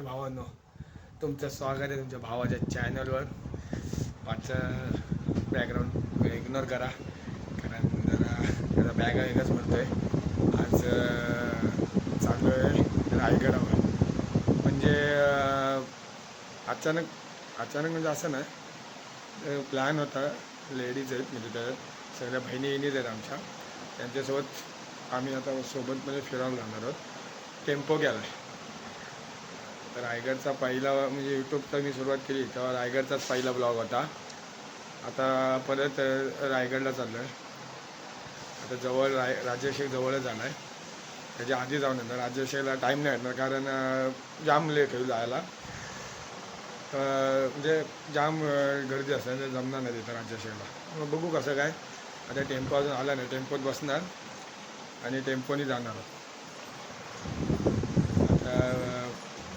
भावांनो, तुमचं स्वागत आहे तुमच्या भावाच्या चॅनलवर. पाठचं बॅकग्राऊंड इग्नोर करा, कारण जरा बॅगा वेगळंच म्हणतो आहे. आज चालू आहे रायगडावर. म्हणजे अचानक म्हणजे असं नाही, प्लॅन होता. लेडीज आहेत म्हणजे त्या सगळ्या बहिणीच आहेत आमच्या, त्यांच्यासोबत आम्ही आता सोबतमध्ये फिरायला जाणार आहोत. टेम्पो गेला आहे. तर रायगडचा पहिला म्हणजे यूट्यूबचा मी सुरुवात केली तेव्हा रायगडचाच पहिला ब्लॉग होता. आता परत रायगडला चाललो आहे. आता जवळ राज्याभिषेक जवळच आला आहे. त्याच्या आधी जाऊन येणार. राज्याभिषेकला टाईम नाही येणार, कारण जाम लेट होईल जायला. म्हणजे जाम गर्दी असते, ते जमणार नाही तिथं राज्याभिषेकला. मग बघू कसं काय. आता टेम्पो अजून आला नाही, टेम्पोत बसणार आणि टेम्पोनी जाणार. आता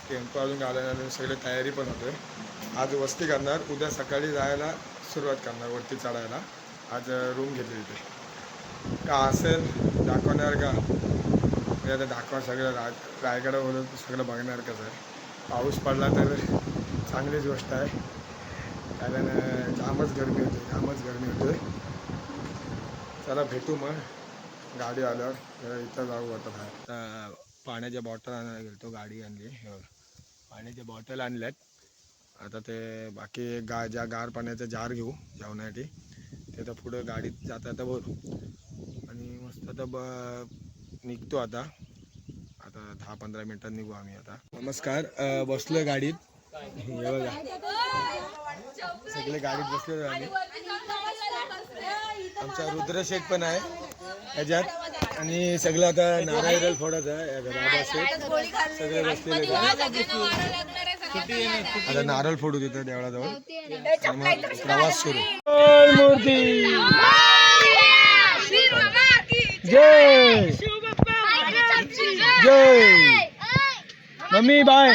टेम्पो अजून आल्यानंतर सगळी तयारी पण होते. आज वस्ती करणार, उद्या सकाळी जायला सुरुवात करणार वरती चढायला. आज रूम घेतली तिथे. का असेल दाखवणार का म्हणजे आता दाखवा सगळं रायगडावरून सगळं बघणार कसं आहे. पाऊस पडला तर चांगलीच गोष्ट आहे, कारण जामच गरमी होते. चला भेटू मग गाडी आल्यावर. इथं जाऊ आता बाहेर. पाण्याच्या बॉटल आणायला गेलो, गाडी आणली. पाण्याच्या बॉटल आणल्यात. आता ते बाकी ज्या गार पाण्याचा जार घेऊ जेवणासाठी. ते तर पुढं गाडीत जाता भरू आणि मस्त आता निघतो. आता 10-15 मिनटात निघू आम्ही. आता नमस्कार. बसलोय गाडीत. हे बघा सगळे गाडीत बसलो आम्ही. आमचा रुद्रशेठ पण आहे ह्याच्यात, आणि सगळं आता नारळ फोडायचं आहे. बाबा शेठ सगळे बसलेले. आता नारळ फोडू तिथं देवळाजवळ. मग प्रवास सुरू. मूर्ती जय जय मम्मी बाय.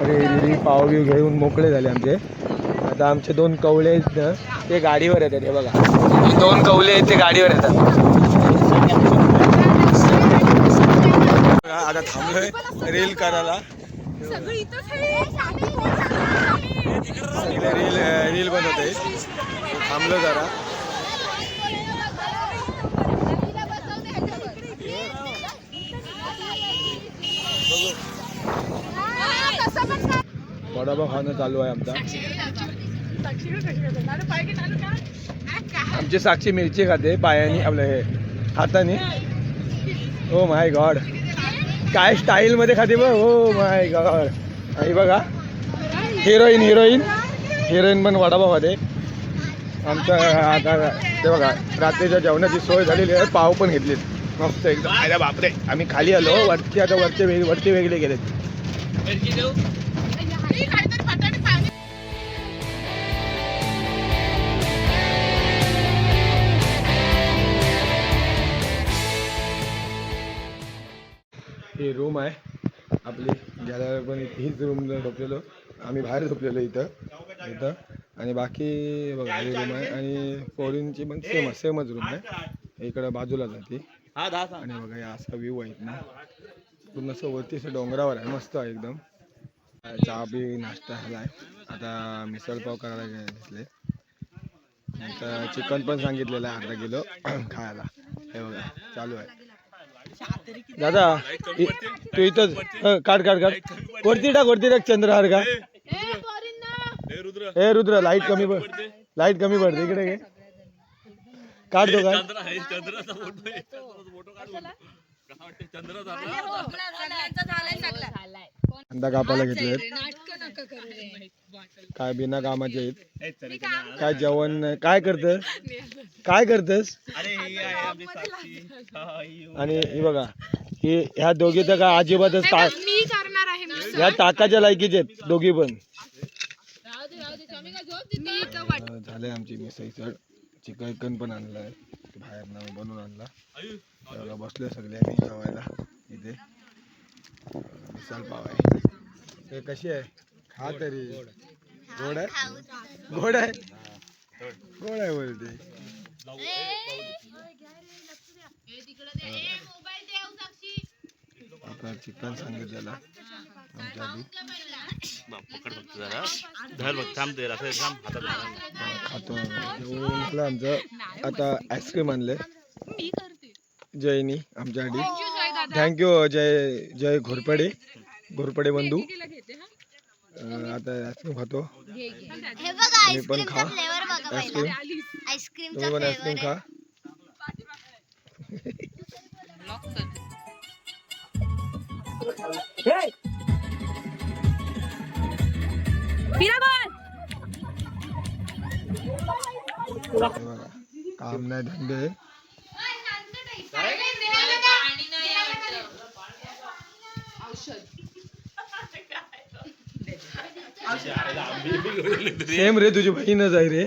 अरे पाव बिव घेऊन मोकळे झाले आमचे. आता आमचे 2 कवळे आहेत ना, ते गाडीवर येतात. हे बघा, 2 कवले आहेत ते गाडीवर येतात. आता थांबलोय रील करायला. सगळे रील बनवत आहे. थांबलो जरा. वडापाव खाणं चालू आहे आमचा. आमची साक्षी मिरची खाते पायाने, आपलं हे हाताने. ओ माय गॉड, काय स्टाईल मध्ये खाते बघ. Oh my God. आणि बघा हिरोईन पण वडापाव खाते. आमच्या आता ते बघा रात्रीच्या जेवणाची सोय झालेली आहे. पाव पण घेतलीत मस्त एकदम. अरे बापरे, आम्ही खाली आलो वरती. आता वरती वेगळे गेलेत. ही रूम आहे आपली. गेल्यावर पण हीच रूम झोपलेलो आम्ही. बाहेर झोपलेलो इथं. आणि बाकी बघा ही रूम आहे. आणि पोरींची पण सेमच रूम आहे. इकडं बाजूला जाते. आणि बघा या असा व्ह्यू आहे ना, पूर्ण असं वरती असं डोंगरावर आहे. मस्त आहे एकदम. चहा बी नाश्ता झाला आहे. आता मिसळपाव करायला घेतले. नंतर चिकन पण सांगितलेलं आहे 1/2 किलो खायला. हे बघा चालू आहे. दादा तू इथंच काढ. वरती टाक चंद्रहार का. हे रुद्र लाईट कमी पडते इकडे घे. काढ दो अंडा कापायला घेतले. काय बिना कामाचे आहेत. काय जेवण काय करतस. आणि हे बघा ह्या दोघी तर काय अजिबातच ह्या ताकाच्या लायकीचे आहेत दोघी पण. झाले आमची मिसळ. चिकन पण आणलाय बाहेर ना, बनवून आणला. बसलोय सगळे आम्ही जेवायला इथे. मिसळ पाव आहे. हे कशी आहे खा तरी. गोड आहे गोड आहे गोड आहे बोलते. आता चिकन सांगितलेलं आमच्या आधी खातो आमचं. आता आईस्क्रीम आणले जयनी आमच्यासाठी. थँक्यू जय जय घोरपडे बंधू. आता आईस्क्रीम खातो. तुम्ही पण खा आईस्क्रीम. तुम्ही पण आईस्क्रीम खा. काम नाही धंदे. सेम रे तुझी बहीणच आहे रे.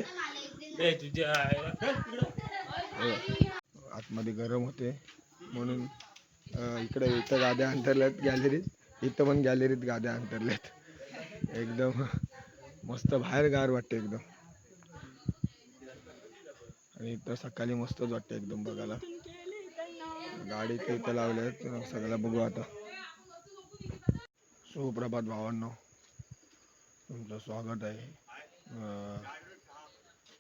आतमध्ये गरम होते म्हणून इकडे इथं गाद्या अंतरल्यात गॅलरीत. इथं पण गॅलरीत गाद्या अंतरल्यात. एकदम मस्त बाहेर गार वाटते एकदम. आणि इथं सकाळी मस्तच वाटते एकदम बघायला. गाडी इथं लावल्यात सगळ्याला बघू आता. सुप्रभात भावांनो, तुमचं स्वागत आहे.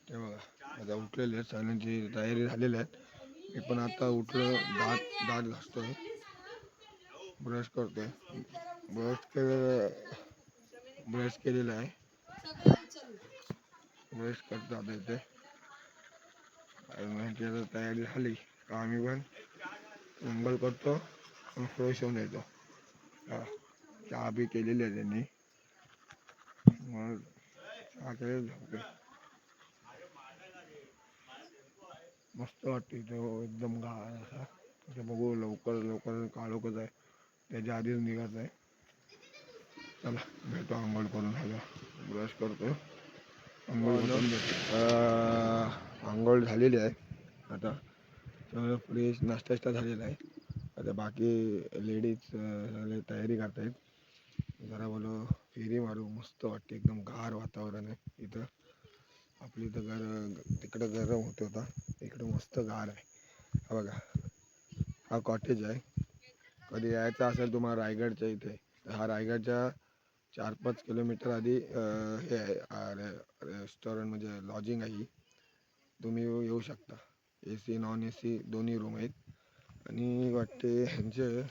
ते बघा आता उठलेले आहेत, सगळ्यांची तयारी झालेली आहे. मी पण आता उठलो, दात घासतोय, ब्रश करतोय. ब्रश केलेला आहे. ब्रश करतो आता इथे. आणि तयारी झाली का आम्ही पण अंघोळ करतो आणि फ्रेश होऊन येतो. चहा बी केलेली आहे त्यांनी. मग चहा केलेली झोपतो. मस्त वाटते इथं एकदम गार असा. इथे बघू लवकर काळोखच आहे, त्याच्या आधीच निघायचं आहे. चला भेटतो आंघोळ करून झालं. ब्रश करतो, आंघोळ झालेली आहे. आता सगळं फ्रेश नाश्ता झालेला आहे. आता बाकी लेडीज तयारी करतायत. जरा बोलो फेरी मारू. मस्त वाटते एकदम गार वातावरण आहे इथं. आपली इथं तिकडं गरम होत होता, इकडं मस्त गार आहे. हा बघा हा कॉटेज आहे. कधी यायचं असेल तुम्हाला रायगडच्या इथे, हा रायगडच्या 4-5 किलोमीटर आधी हे आहे रेस्टॉरंट म्हणजे लॉजिंग आहे. तुम्ही येऊ शकता. AC नॉन AC दोन्ही रूम आहेत. आणि वाटते ह्यांचे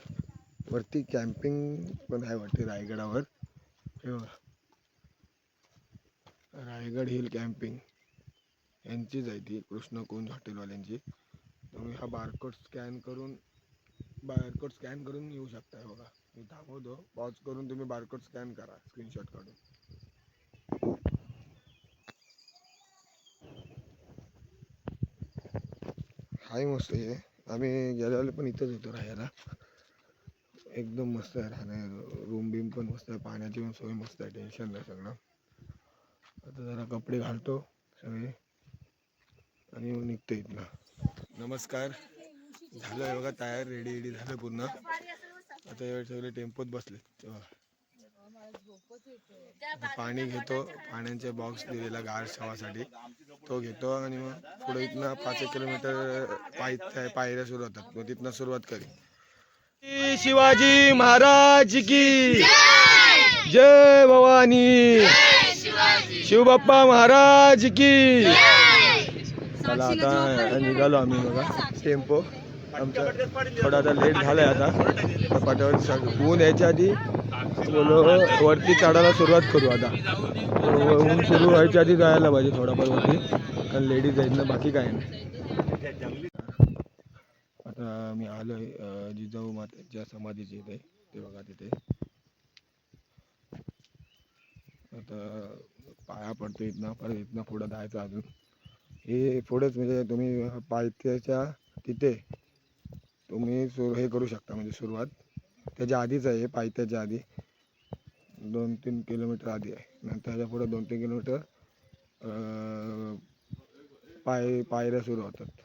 वरती कॅम्पिंग पण आहे वाटते रायगडावर. हे बघा रायगड हिल कॅम्पिंग यांचीच आहे ती, कृष्णकुंज हॉटेलवाल्यांची. तुम्ही हा बारकोड स्कॅन करून येऊ शकता. हे बघा मी थांबवतो, पॉज करून तुम्ही बारकोड स्कॅन करा स्क्रीनशॉट काढून. हाय मस्त आहे. आम्ही गेल्यावेळेला पण इथंच होतो राहायला. एकदम मस्त आहे राहणं. रूम बीम पण मस्त आहे, पाण्याची पण सोय मस्त आहे, टेन्शन नाही सगळं. आता जरा कपडे घालतो सगळे आणि मग निघतो इथनं. नमस्कार. झालं आहे बघा तयार, रेडी झालं पूर्ण. आता एवढे सगळे टेम्पोत बसले. तेव्हा पाणी घेतो, पाण्याचे बॉक्स दिलेला गार शवासाठी तो घेतो. आणि मग पुढे इथनं 5 किलोमीटर पायऱ्या सुरू होतात. मग तिथनं सुरुवात करी. शिवाजी महाराज की जय भवानी. शिवबाप्पा महाराज की. चला आता निघालो आम्ही बघा. टेम्पो आमचा थोडा आता लेट झालाय. आता पाट्यावर ऊन यायच्या आधी बोलो वरती चढायला सुरुवात करू. आता ऊन सुरू व्हायच्या आधी जायला पाहिजे थोडाफार वरती, कारण लेडीज आहेत ना, बाकी काय नाही. आता मी आलोय जिजाऊ मातेच्या समाधीचे इथे, ते बघा तिथे. आता पाया पडतो इथनं, परत इथनं पुढं जायचं अजून. हे पुढेच म्हणजे तुम्ही पायथ्याच्या तिथे तुम्ही हे करू शकता, म्हणजे सुरुवात त्याच्या आधीच आहे. पायथ्याच्या आधी 2-3 किलोमीटर आधी आहे. नंतर त्याच्या पुढे 2-3 किलोमीटर पायऱ्या सुरू होतात.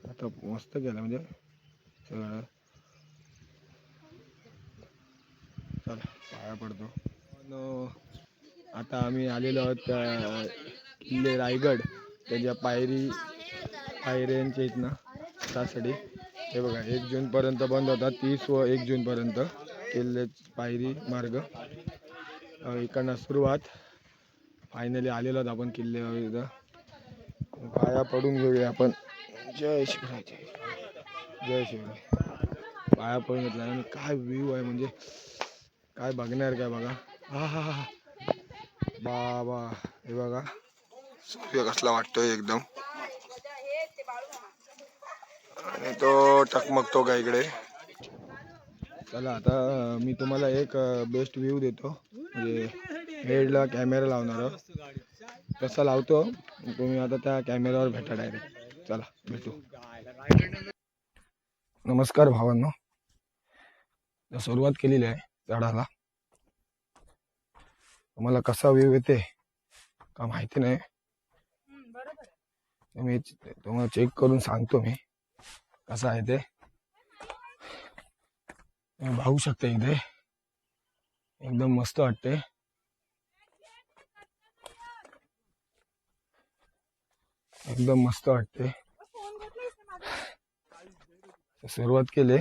आता मस्त केलं म्हणजे सगळं. चला पाया पडतो. आता आम्ही आलेलो आहोत किल्ले रायगड त्याच्या पायऱ्यांच्या इथनं त्यासाठी. हे बघा 1 जूनपर्यंत बंद होता, 30 व 1 जूनपर्यंत किल्ले पायरी मार्ग. इकडनं सुरुवात. फायनली आलेलो आहोत आपण किल्ल्यावर इथं. पाया पडून घेऊया आपण. जय शिवराय, जय शिवराय. पाया पडून घेतला आणि काय व्ह्यू आहे म्हणजे काय बघणार काय बघा. हा हा हा बाबा हे बघा सूर्य कसला वाटतोय एकदम आणि तो टकमकतो का इकडे. चला आता मी तुम्हाला एक बेस्ट व्ह्यू देतो म्हणजे हेडला कॅमेरा लावणार कसा लावतो तुम्ही आता त्या कॅमेऱ्यावर भेटा डायरेक्ट. चला भेटू. नमस्कार भावांनो, सुरुवात केलेली आहे चढायला. तुम्हाला कसा व्ह्यू येते का माहिती नाही, मी तुम्हाला चेक करून सांगतो मी कसा आहे ते. तुम्ही पाहू शकता इथे एकदम मस्त वाटते. एकदम मस्त वाटते. सुरुवात केली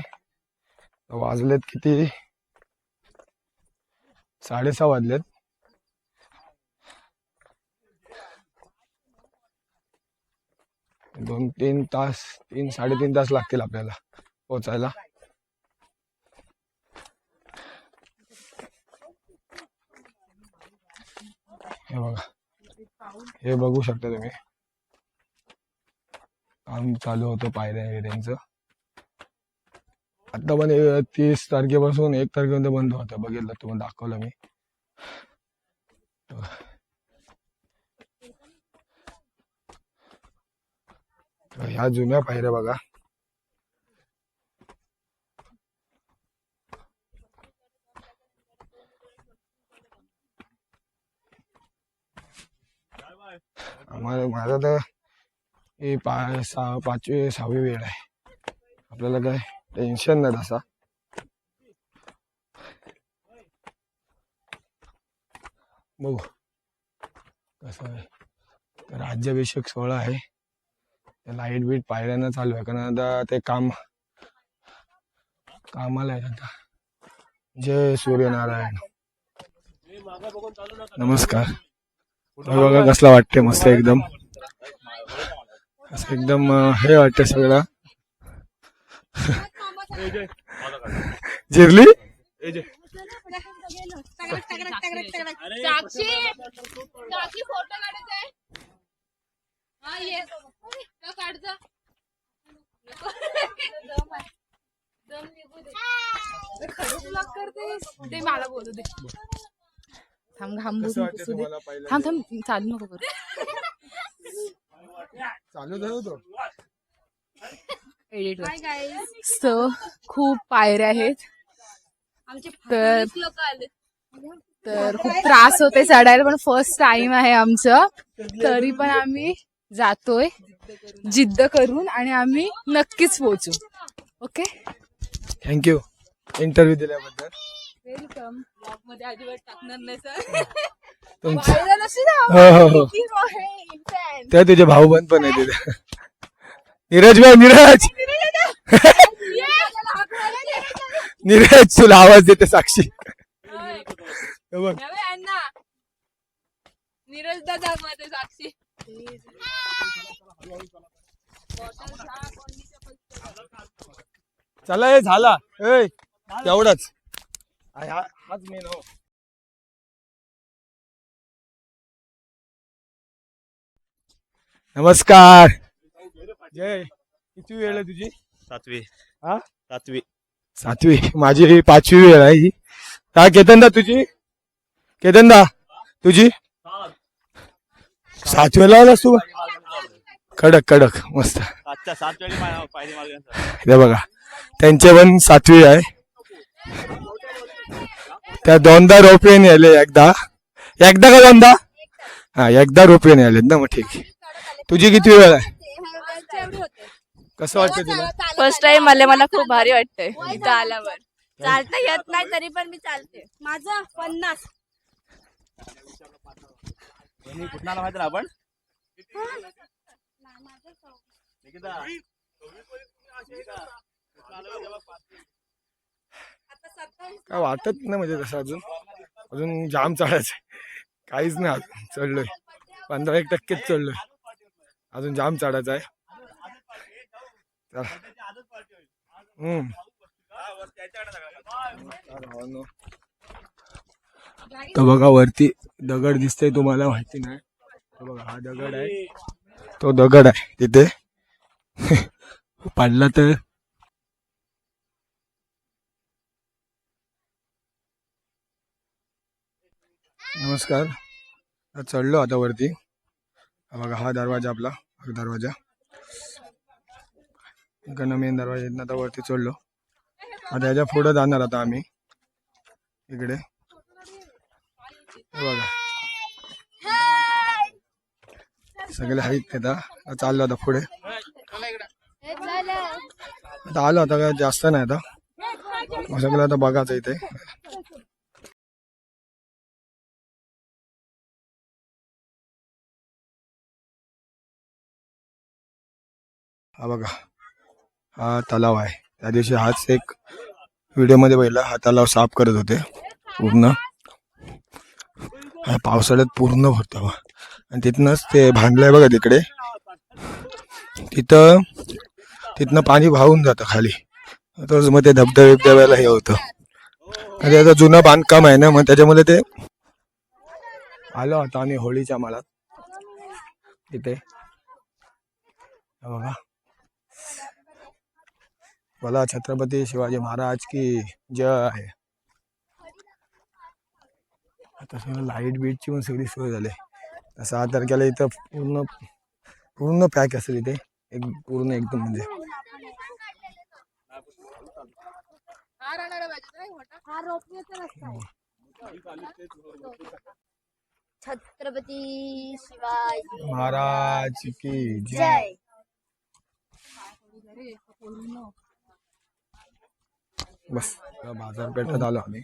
वाजलेत किती 6:30 वाजलेत. दोन 3 तास 3-3.5 तास लागतील आपल्याला पोहोचायला. हे बघा, हे बघू शकता तुम्ही काम चालू होतं पायऱ्यांचं. आता पण 30 तारखेपासून 1 तारखेपर्यंत बंद होतं. बघितलं तुम्हाला दाखवलं मी. ह्या जुन्या पायऱ्या बघा. माझा तर ही 5वी-6वी वेळ आहे. आपल्याला काय टेन्शन नाही तसा. बघू कसं आहे. राज्याभिषेक सोहळा आहे. लाईट बीट पायऱ्यांना चालू आहे कारण आता ते कामाला आहे आता. जय सूर्यनारायण. नमस्कार. बघा कसला वाटते मस्त एकदम. असं एकदम हे वाटते सगळं. जिरली ते मला बोलू दे. थांब थांब चालू नको करू. सो खूप पायऱ्या आहेत तर खूप त्रास होते चढायला पण फर्स्ट टाइम आहे आमचं तरी पण आम्ही जातोय जिद्द करून आणि आम्ही नक्कीच पोहोचू. ओके थँक्यू इंटरव्ह्यू दिल्याबद्दल. वेलकम. ब्लॉग मध्ये अजिबात टाकणार नाही सर. त्या तुझे भाऊ बंद पण आहे तिथे. नीरज भाई नीरज नीरज तुला आवाज देते साक्षी. नीरज दादा मध्ये साक्षी. चला हे झाला तेवढंच. हाच मेन हो. नमस्कार. जय किती वेळ आहे तुझी? 7वी. हा 7वी. माझी 5वी वेळ आहे ही. काय केतनदा तुझी? केतनदा तुझी 7 वेळा आलास तू. कडक कडक मस्त. आजच्या 7 वेळी पायरी मारली. हे बघा त्यांचे पण 7वी आहे. त्या 2दा रोपवेने आले. एकदा का 2दा? हा एकदा रोपवेने आलेत ना. मग ठीक आहे. तुझी किती वेळ आहे? कसं वाटतं तुला? फर्स्ट टाइम मला खूप भारी वाटतंय इथं आल्यावर. चालता येत नाही तरी पण मी चालते. माझं 50. कुठं आला माहिती ना आपण निकिता. काय वाटत नाही म्हणजे तसं अजून जाम चढायचं काहीच नाही. अजून चढलोय 15% चढलोय. अजून जाम चढायचं आहे. तर तर बघा वरती दगड दिसतोय तुम्हाला माहिती नाही. तो बघा हा दगड आहे. तो दगड आहे तिथे पडला तर नमस्कार. चढलो आता वरती. बघा हा दरवाजा आपला दरवाजा इकडनं मेन दरवाजा इथनं आता वरती चढलो. आता याच्या पुढे जाणार आता आम्ही इकडे. बघा सगळे आहेत आता चाललो आता पुढे. आता आलो आता काय जास्त नाही आता सगळं आता बघायचं इथे. हा बघा हा तलाव आहे. त्या दिवशी हाच एक व्हिडिओ मध्ये पहिला हा तलाव साफ करत होते पूर्ण. पावसाळ्यात पूर्ण भरतो आणि तिथनच ते भांडलंय बघा तिकडे. तिथनं पाणी वाहून जातं खाली. तोच मग ते धबधब्याला हे होतं. आणि आता जुनं बांधकाम आहे ना मग त्याच्यामुळे ते आलो आता आम्ही होळीच्या मालात तिथे. बघा बोला छत्रपती शिवाजी महाराज की जय. आता सगळं लाईट बीटची पण सगळी सोय झाली. 6 तारखेला इथं पूर्ण पॅक असेल इथे पूर्ण एकदम म्हणजे. छत्रपती शिवाजी महाराज की जय. बस बाजारपेठेत आलो आम्ही.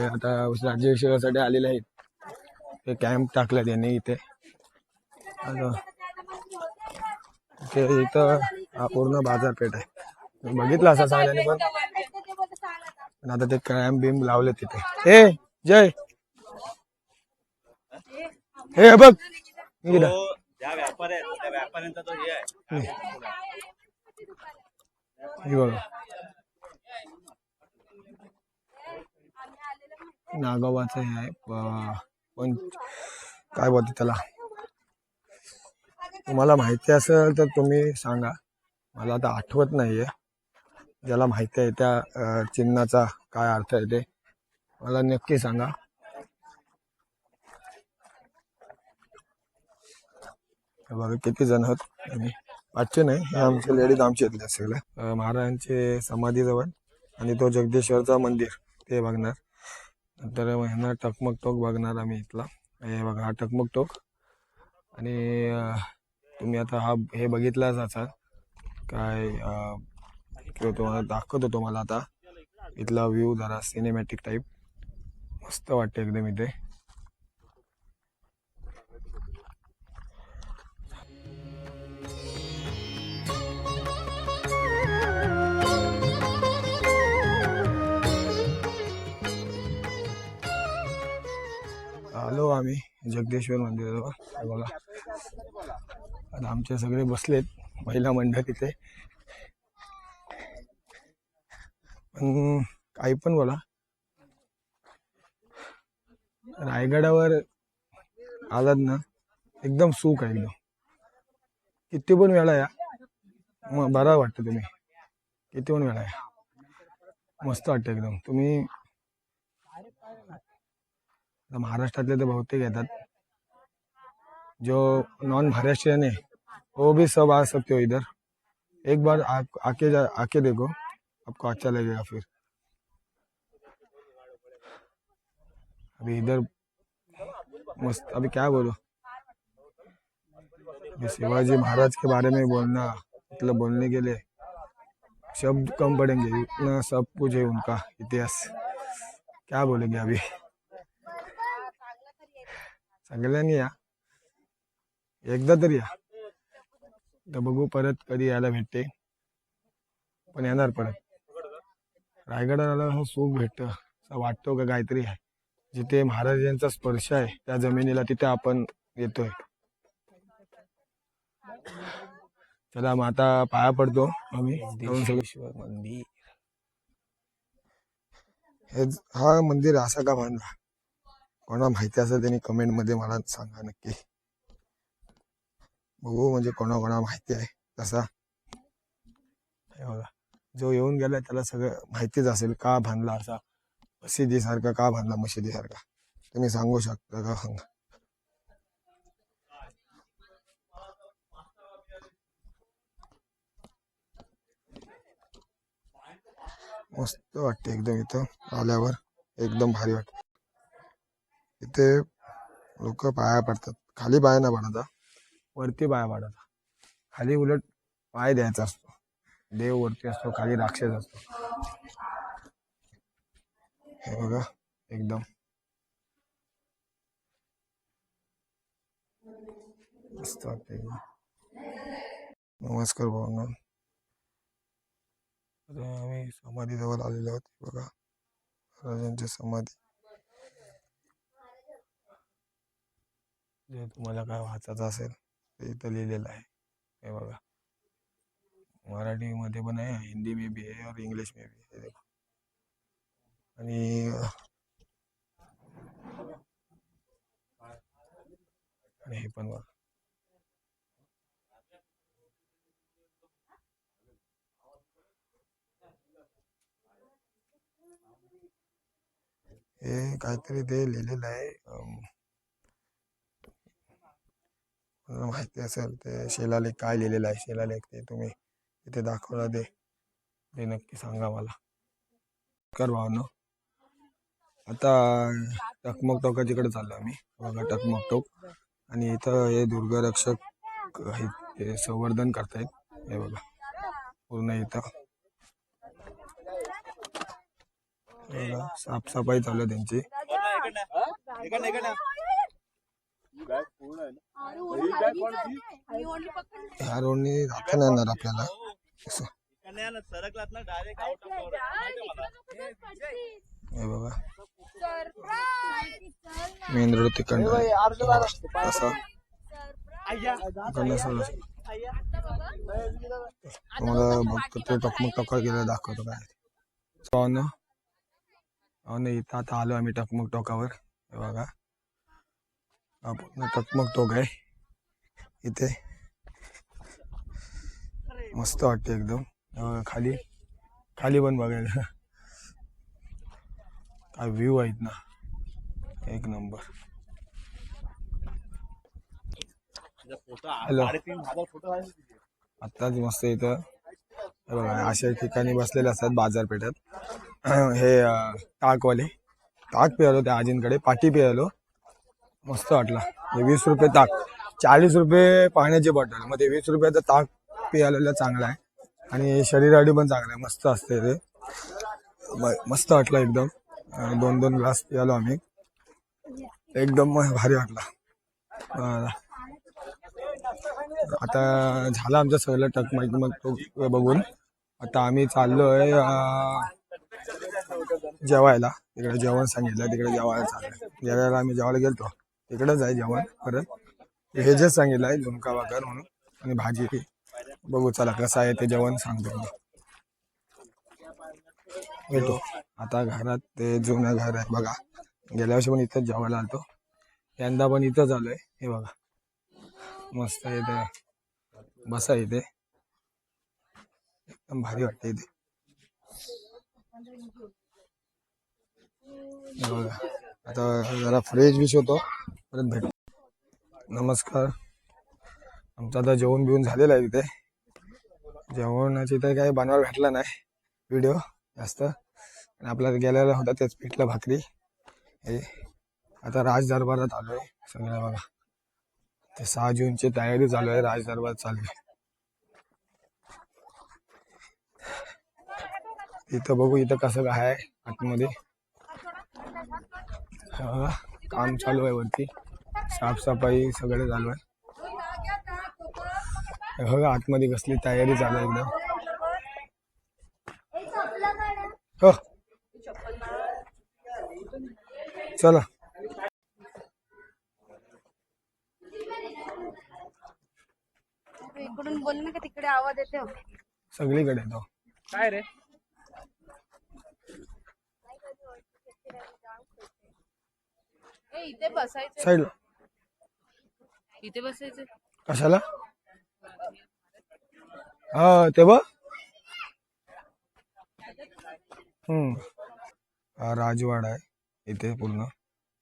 आता राज्याभिषेकासाठी आलेले आहेत. ते कॅम्प टाकला त्यांनी इथे. इथं हा पूर्ण बाजारपेठ आहे. बघितलं असं सांगल्याने पण आता ते कॅम्प बिम लावले तिथे. हे जय हे बघ ज्या व्यापारी आहेत त्या व्यापाऱ्यांचा तो हे आहे. हे बघा नागावाचं हे आहे. पण काय बोलते त्याला तुम्हाला माहिती असेल तर तुम्ही सांगा. मला आता आठवत नाहीये. ज्याला माहिती आहे त्या चिन्हाचा काय अर्थ आहे ते मला नक्की सांगा. बघा किती जण आहोत आम्ही. 500 नाही हे आमचे लेडीज आमचे आहेत सगळे. महाराजांचे समाधीजवळ आणि तो जगदीश्वरचा मंदिर ते बघणार. नंतर ह्यांना टकमक टोक बघणार आम्ही इथला. हे बघा हा टकमक टोक. आणि तुम्ही आता हे बघितलाच असाल काय तुम्हाला दाखवतो तुम्हाला आता इथला व्ह्यू जरा सिनेमॅटिक टाईप मस्त वाटते एकदम इथे. आलो आम्ही जगदेश्वर मंदिरावर. बघा आता आमचे सगळे बसलेत महिला मंडळ तिथे. पण काही पण बोला रायगडावर आलात ना एकदम सुख आहे. एकदम किती पण वेळा या मग बरा वाटतं. तुम्ही किती पण वेळा या मस्त वाटतं एकदम. तुम्ही महाराष्ट्रातले तो बहुतेक येतात. जो नॉन महाराष्ट्रियन है वो भी सब आ सकते हो इधर. एक बार आके देखो आपको अच्छा लगेगा. फिर अभी इधर मस्त. अभी क्या बोलो अभी शिवाजी महाराज के बारे में बोलना मतलब बोलने के लिए शब्द कम पड़ेंगे. इतना सब कुछ है उनका इतिहास. क्या बोलेंगे अभी. सगळ्यांनी या, एकदा तरी या. तर बघू परत कधी यायला भेटते, पण येणार परत. रायगडाला आल्यावर असं सुख भेटतं, असं वाटतो का काहीतरी आहे. जिथे महाराजांचा स्पर्श आहे त्या जमिनीला तिथे आपण येतोय. चला मग आता पाया पडतो आम्ही. मंदिर हा मंदिर असा का बांधला, कोणाला माहिती असेल त्यांनी कमेंट मध्ये मला सांगा नक्की. बघू म्हणजे कोणाला माहिती आहे तसा. हे बघा, जो येऊन गेला त्याला सगळं माहितीच असेल का बांधला असा, मशिदीसारखा का बांधला, मशिदीसारखा. तुम्ही सांगू शकता का? सांगा. मस्त वाटते एकदम इथं आल्यावर, एकदम भारी वाटत. इथे लोक पाया पडतात, खाली पाया नाही पडता, वरती पाया पडतात. खाली उलट पाय द्यायचा असतो, देव वरती असतो, खाली राक्षस असतो. हे बघा एकदम मस्त वाटते. नमस्कार भावना. आम्ही समाधी जवळ आलेलो आहोत. बघा महाराजांची समाधी. जे तुम्हाला काय वाचायचं असेल ते इथं लिहिलेलं आहे. हे बघा, मराठी मध्ये पण आहे, हिंदी में भी है और इंग्लिश में भी है. आणि हे पण बघा. हे काहीतरी ते लिहिलेलं आहे, मला माहिती असेल ते शिलालेख काय लिहिलेलं आहे. शिलालेख ते तुम्ही इथे दाखवला ते नक्की सांगा मला. कर भावना. आता टकमक टोकाच्याकडे चाललो आम्ही. बघा टकमक टोक, आणि इथं हे दुर्गरक्षक हे संवर्धन करतायत. हे बघा पूर्ण इथं बघा साफसफाई चालू आहे त्यांची. ह्या रोडनी जाता नाही येणार आपल्याला. हे बघा मेन रोड तिकडनं असा तुम्हाला बघतो ते टकमक टोका गेलं दाखवतो काय. इथं आता आलो आम्ही टकमक टोकावर. हे बघा पूर्ण टकमक टोक आहे इथे. मस्त वाटते एकदम. खाली खाली पण बघायला काय व्ह्यू आहेत ना, एक नंबर. हॅलो, आत्ताच मस्त इथं बघा अशा ठिकाणी बसलेले असतात बाजारपेठात. हे ताकवाले ताक पिळालो त्या आजींकडे, पाटी पिळालो, मस्त वाटला. हे 20 रुपये ताक, 40 रुपये पाण्याची बॉटल, मग ते 20 रुपयाचं ताक पिळालेलं चांगलं आहे आणि शरीरासाठी पण चांगलं आहे. मस्त असते ते, मस्त वाटलं एकदम. 2-2 ग्लास पिळालो आम्ही, एकदम भारी वाटला. आता झालं आमचं सगळं टकमक टोक बघून. आता आम्ही चाललोय जेवायला. तिकडे जेवण सांगितलं, तिकडे जेवायला चाललंय. जेवायला आम्ही जेवायला गेलतो, तिकडेच आहे जेवण. परत हे जे सांगितलं आहे झुणका भाकर म्हणून आणि भाजी. बघू चला कसं आहे ते जेवण सांगतो मी. भेटू आता घरात. ते जुनं घर आहे बघा, गेल्या वर्षी पण इथंच जेवायला आलतो, यंदा पण इथंच आलोय. हे बघा मस्त आहे इथे, बसा इथे, एकदम भारी वाटते इथे. बघा आता जरा फ्रेश विश होतो, परत भेटू. नमस्कार. आमचं आता जेवण बिवून झालेलं आहे. तिथे जेवणाची तर काही बनवायला भेटला नाही व्हिडिओ जास्त, आणि आपल्याला गेलेला होता तेच पिठलं भाकरी. हे आता राज दरबारात आलोय सगळं. बघा ते 6 जूनची तयारी चालू आहे, राज दरबार चालू आहे. इथं बघू इथं कसं काय आहे आतमध्ये. काम चालू आहे वरती, साफसफाई सगळं चालू आहे. बघा आतमध्ये कसली तयारी चालू आहे एकदम. हो चला इकडून बोल ना का तिकडे आवाज येतो. सगळीकडे तो काय रे इथे बसायचं, साईडला इथे बसायचं. कशाला हा ते बघ. हा राजवाडा आहे इथे पूर्ण.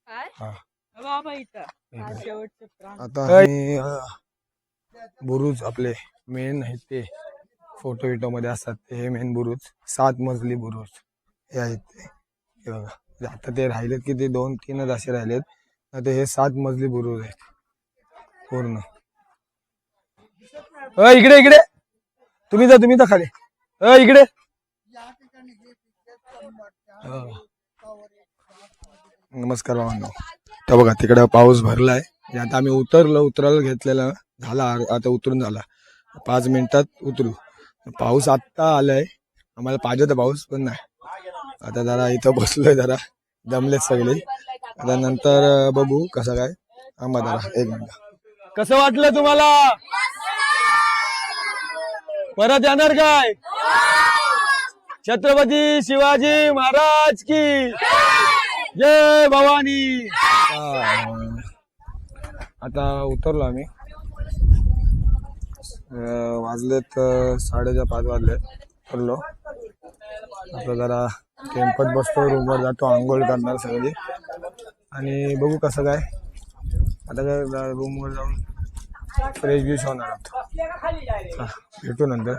हा आता आम्ही, बुरुज आपले मेन आहेत ते फोटो विटो मध्ये असतात ते, हे मेन बुरुज 7 मजली बुरुज हे आहेत ते. हे बघा आता ते राहिलेत की ते 2-3च असे राहिलेत. आता हे 7 मजली बुरुज आहेत पूर्ण. इकडे इकडे तुम्ही जा खाली. इकडे नमस्कार भावांनो. तर बघा तिकडे पाऊस भरलाय. आता आम्ही उतरायला घेतलेला झाला, आता उतरून झाला. 5 मिनिटात उतरू. पाऊस आत्ता आलाय, आम्हाला पाहिजे तर पाऊस पण नाही. आता जरा इथं बसलोय, जरा दमलेत सगळे. आता नंतर बघू कसं काय. आम्हा जरा 1 मिनिट. कसं वाटलं तुम्हाला? परत येणार काय? छत्रपती शिवाजी महाराज की जय भवानी. आता उतरलो आम्ही. वाजलेत 5:30 वाजले. उतरलो आता जरा टेम्पत बसतो, रूमवर जातो, आंघोळ करणार सगळी आणि बघू कसं काय. आता काय रूमवर जाऊन फ्रेश बिश होणार आहोत. भेटू नंतर.